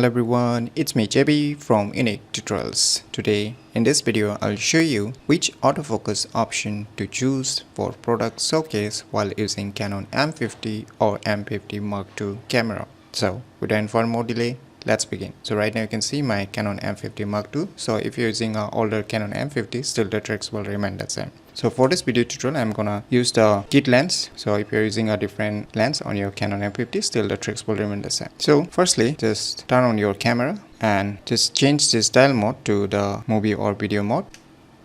Hello everyone, it's me JB from UniqueTutorials. Today in this video I'll show you which autofocus option to choose for product showcase while using Canon M50 or M50 Mark II camera. So without further more delay, let's begin. So right now you can see my Canon M50 Mark II. So if you're using an older Canon M50, still the tricks will remain the same. So for this video tutorial, I'm gonna use the kit lens. So if you're using a different lens on your Canon M50, still the tricks will remain the same. So firstly, just turn on your camera and just change this dial mode to the movie or video mode.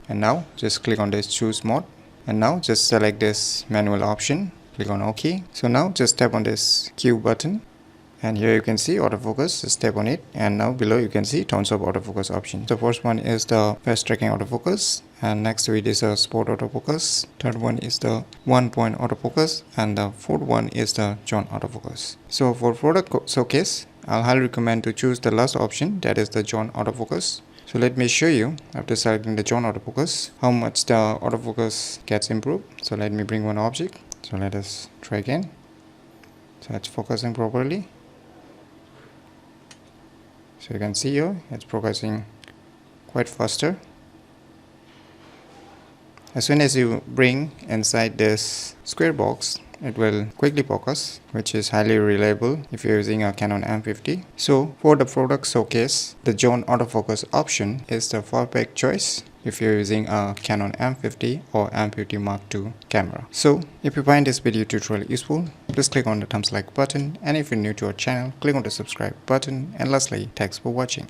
And now just click on this choose mode. And now just select this manual option. Click on OK. So now just tap on this Q button. And here you can see autofocus, just tap on it, and now below you can see tons of autofocus options. The first one is the fast tracking autofocus, and next to it is a sport autofocus. Third one is the 1-point autofocus, and the fourth one is the zone autofocus. So for product showcase, I'll highly recommend to choose the last option, that is the zone autofocus. So let me show you after selecting the zone autofocus how much the autofocus gets improved. So let me bring one object. So let us try again. So it's focusing properly. So you can see here it's progressing quite faster. As soon as you bring inside this square box, it will quickly focus, which is highly reliable if you're using a Canon M50. So for the product showcase, the zone autofocus option is the perfect choice if you're using a Canon M50 or M50 Mark II camera. So if you find this video tutorial useful, please click on the thumbs like button, and if you're new to our channel, click on the subscribe button, and lastly, thanks for watching.